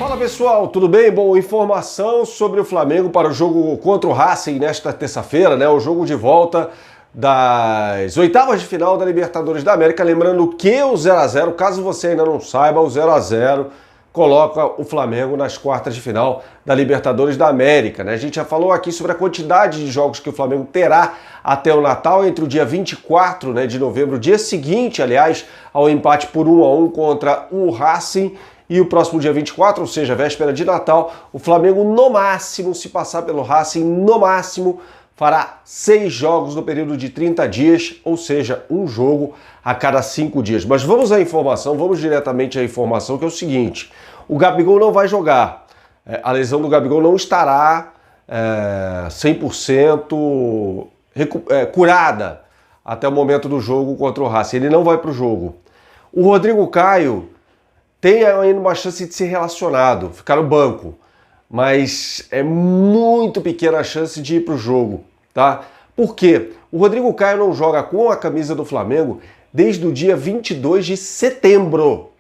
Fala pessoal, tudo bem? Bom, informação sobre o Flamengo para o jogo contra o Racing nesta terça-feira, né? O jogo de volta das oitavas de final da Libertadores da América. Lembrando que o 0 a 0, caso você ainda não saiba, o 0 a 0 coloca o Flamengo nas quartas de final da Libertadores da América, né? A gente já falou aqui sobre a quantidade de jogos que o Flamengo terá até o Natal, entre o dia 24, né, de novembro, dia seguinte, aliás, ao empate por 1 a 1 contra o Racing. E o próximo dia 24, ou seja, véspera de Natal, o Flamengo, no máximo, se passar pelo Racing, no máximo, fará 6 jogos no período de 30 dias, ou seja, um jogo a cada 5 dias. Mas vamos à informação, vamos diretamente à informação, que é o seguinte: o Gabigol não vai jogar. A lesão do Gabigol não estará 100% curada até o momento do jogo contra o Racing. Ele não vai para o jogo. O Rodrigo Caio tem ainda uma chance de ser relacionado, ficar no banco, mas é muito pequena a chance de ir para o jogo, tá? Por quê? O Rodrigo Caio não joga com a camisa do Flamengo desde o dia 22 de setembro.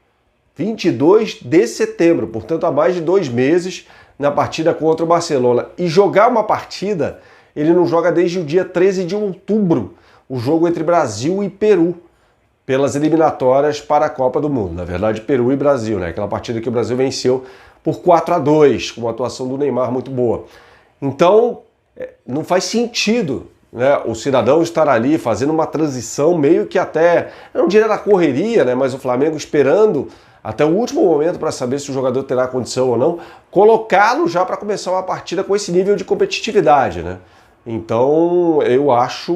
22 de setembro, portanto há mais de 2 meses na partida contra o Barcelona. E jogar uma partida, ele não joga desde o dia 13 de outubro, o jogo entre Brasil e Peru, pelas eliminatórias para a Copa do Mundo. Na verdade, Peru e Brasil, né? Aquela partida que o Brasil venceu por 4 a 2, com uma atuação do Neymar muito boa. Então, não faz sentido, né, o cidadão estar ali fazendo uma transição meio que até, eu não diria na correria, né, mas o Flamengo esperando até o último momento para saber se o jogador terá condição ou não, colocá-lo já para começar uma partida com esse nível de competitividade, né? Então, eu acho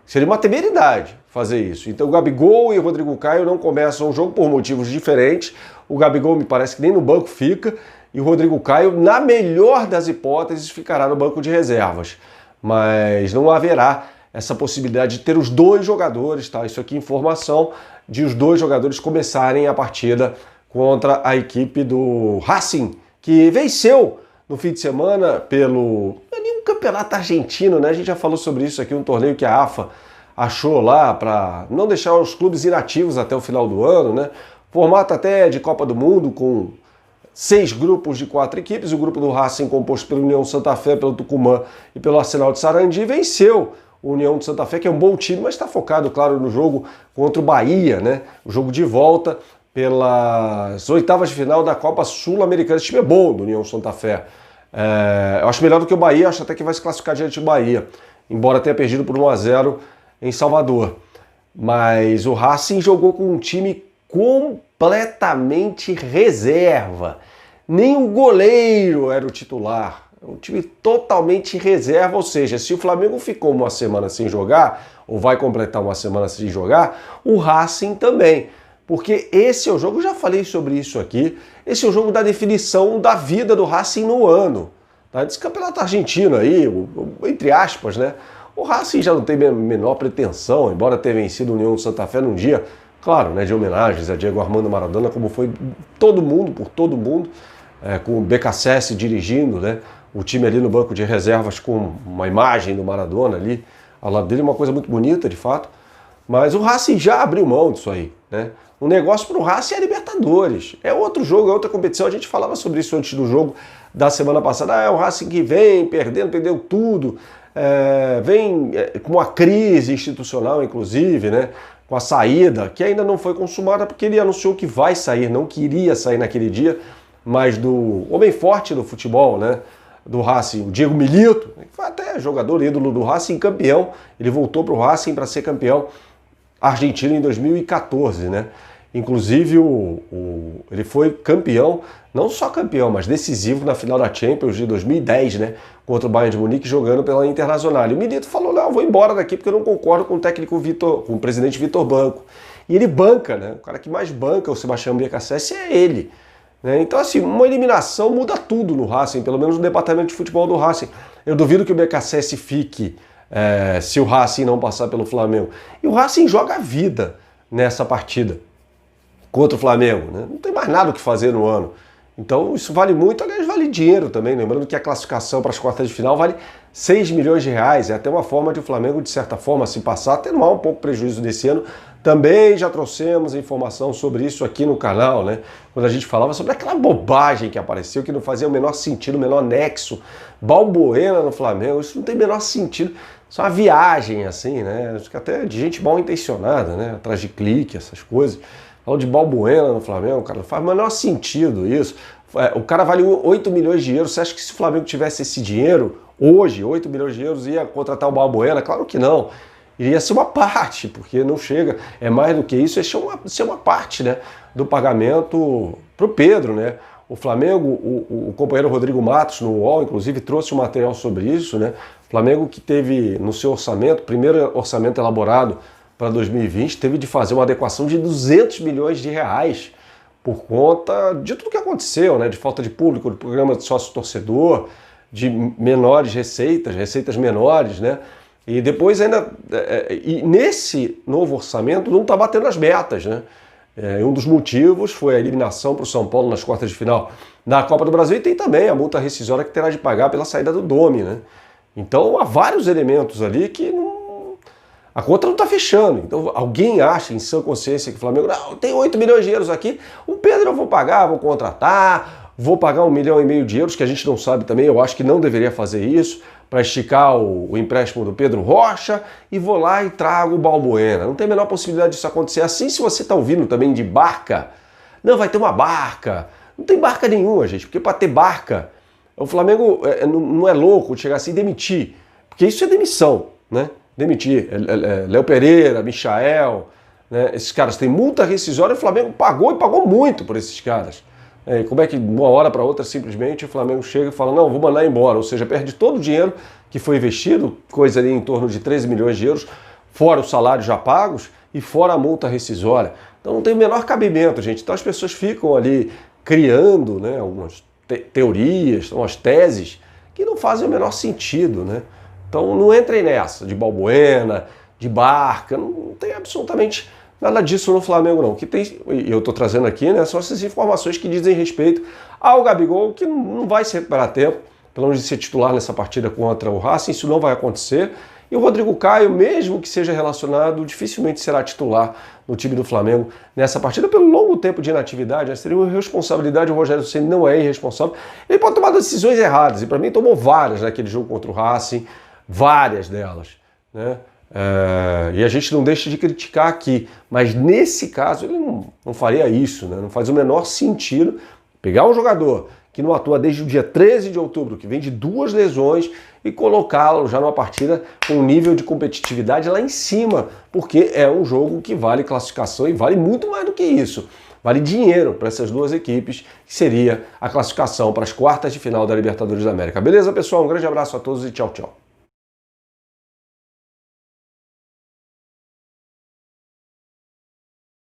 que seria uma temeridade fazer isso. Então o Gabigol e o Rodrigo Caio não começam o jogo por motivos diferentes. O Gabigol me parece que nem no banco fica, e o Rodrigo Caio, na melhor das hipóteses, ficará no banco de reservas. Mas não haverá essa possibilidade de ter os 2 jogadores, tá? Isso aqui é informação de os 2 jogadores começarem a partida contra a equipe do Racing, que venceu no fim de semana pelo campeonato argentino, né? A gente já falou sobre isso aqui, um torneio que a AFA achou lá para não deixar os clubes inativos até o final do ano, né? Formato até de Copa do Mundo, com 6 grupos de 4 equipes. O grupo do Racing, composto pelo União Santa Fé, pelo Tucumã e pelo Arsenal de Sarandi, venceu o União de Santa Fé, que é um bom time, mas está focado, claro, no jogo contra o Bahia, né? O jogo de volta pelas oitavas de final da Copa Sul-Americana. Esse time é bom, do União Santa Fé. Eu acho melhor do que o Bahia, acho até que vai se classificar diante do Bahia, embora tenha perdido por 1 a 0 em Salvador. Mas o Racing jogou com um time completamente reserva. Nem o goleiro era o titular. Um time totalmente reserva, ou seja, se o Flamengo ficou uma semana sem jogar, ou vai completar uma semana sem jogar, o Racing também. Porque esse é o jogo, eu já falei sobre isso aqui, esse é o jogo da definição da vida do Racing no ano. Tá? Desse campeonato argentino aí, entre aspas, né? O Racing já não tem a menor pretensão, embora tenha vencido o União de Santa Fé num dia, claro, né, de homenagens a Diego Armando Maradona, como foi todo mundo, por todo mundo, com o BKSS dirigindo, né, o time ali no banco de reservas com uma imagem do Maradona ali ao lado dele, uma coisa muito bonita, de fato. Mas o Racing já abriu mão disso aí, né? O negócio para o Racing é Libertadores. É outro jogo, é outra competição. A gente falava sobre isso antes do jogo da semana passada. É o Racing que vem perdendo, perdeu tudo. Vem com uma crise institucional, inclusive, né? Com a saída, que ainda não foi consumada, porque ele anunciou que vai sair, não queria sair naquele dia, mas do homem forte do futebol, né? Do Racing, o Diego Milito, que foi até jogador ídolo do Racing, campeão. Ele voltou para o Racing para ser campeão argentino em 2014, né? Inclusive, ele foi campeão, não só campeão, mas decisivo na final da Champions de 2010, né? Contra o Bayern de Munique, jogando pela Internacional. E o Milito falou: não, eu vou embora daqui porque eu não concordo com o técnico com o presidente Vitor Banco. E ele banca, né? O cara que mais banca o Sebastião BKSS é ele. Né? Então, assim, uma eliminação muda tudo no Racing, pelo menos no departamento de futebol do Racing. Eu duvido que o BKSS fique se o Racing não passar pelo Flamengo. E o Racing joga a vida nessa partida contra o Flamengo, né? Não tem mais nada o que fazer no ano. Então isso vale muito, aliás, vale dinheiro também. Lembrando que a classificação para as quartas de final vale 6 milhões de reais. É até uma forma de o Flamengo, de certa forma, se passar, atenuar um pouco o prejuízo desse ano, Também já trouxemos informação sobre isso aqui no canal, né? Quando a gente falava sobre aquela bobagem que apareceu, que não fazia o menor sentido, o menor nexo. Balbuena no Flamengo, isso não tem o menor sentido. Isso é uma viagem, assim, né? Acho que até de gente mal intencionada, né? Atrás de clique, essas coisas. Falam de Balbuena no Flamengo, cara, não faz o menor sentido isso. O cara vale 8 milhões de euros. Você acha que se o Flamengo tivesse esse dinheiro, hoje, 8 milhões de euros, ia contratar o Balbuena? Claro que não. Iria ser uma parte, porque não chega. É mais do que isso, é uma parte, né, do pagamento para o Pedro, né? O Flamengo, o companheiro Rodrigo Matos, no UOL, inclusive, trouxe um material sobre isso, né? O Flamengo que teve no seu orçamento, primeiro orçamento elaborado para 2020, teve de fazer uma adequação de 200 milhões de reais por conta de tudo que aconteceu, né? De falta de público, de programa de sócio-torcedor, de menores receitas menores, né? E depois ainda, e nesse novo orçamento não está batendo as metas, né? Um dos motivos foi a eliminação para o São Paulo nas quartas de final da Copa do Brasil e tem também a multa rescisória que terá de pagar pela saída do Domi, né? Então há vários elementos ali que a conta não está fechando. Então alguém acha em sã consciência que o Flamengo, não, tem 8 milhões de euros aqui, o Pedro eu vou pagar, vou contratar, vou pagar 1,5 milhão de euros, que a gente não sabe também, eu acho que não deveria fazer isso, para esticar o empréstimo do Pedro Rocha, e vou lá e trago o Balbuena. Não tem a menor possibilidade disso acontecer. Assim, se você está ouvindo também de barca, não, vai ter uma barca. Não tem barca nenhuma, gente, porque para ter barca, o Flamengo não é louco de chegar assim e demitir, porque isso é demissão, né? Demitir. Léo Pereira, Michael, né? Esses caras têm multa rescisória, o Flamengo pagou e pagou muito por esses caras. Como é que de uma hora para outra simplesmente o Flamengo chega e fala, não, vou mandar embora, ou seja, perde todo o dinheiro que foi investido, coisa ali em torno de 13 milhões de euros, fora os salários já pagos e fora a multa rescisória. Então não tem o menor cabimento, gente. Então as pessoas ficam ali criando, né, algumas teorias, umas teses que não fazem o menor sentido, né? Então não entrem nessa de Balbuena, de barca, não tem absolutamente nada disso no Flamengo, não. O que tem, e eu estou trazendo aqui, né, são essas informações que dizem respeito ao Gabigol, que não vai se recuperar a tempo, pelo menos de ser titular nessa partida contra o Racing, isso não vai acontecer. E o Rodrigo Caio, mesmo que seja relacionado, dificilmente será titular no time do Flamengo nessa partida, pelo longo tempo de inatividade, né? Seria uma irresponsabilidade, o Rogério Ceni não é irresponsável. Ele pode tomar decisões erradas, e para mim tomou várias naquele jogo contra o Racing, várias delas, né? E a gente não deixa de criticar aqui, mas nesse caso ele não faria isso, né? Não faz o menor sentido pegar um jogador que não atua desde o dia 13 de outubro, que vem de 2 lesões, e colocá-lo já numa partida com um nível de competitividade lá em cima, porque é um jogo que vale classificação e vale muito mais do que isso. Vale dinheiro para essas duas equipes, que seria a classificação para as quartas de final da Libertadores da América. Beleza, pessoal? Um grande abraço a todos e tchau, tchau.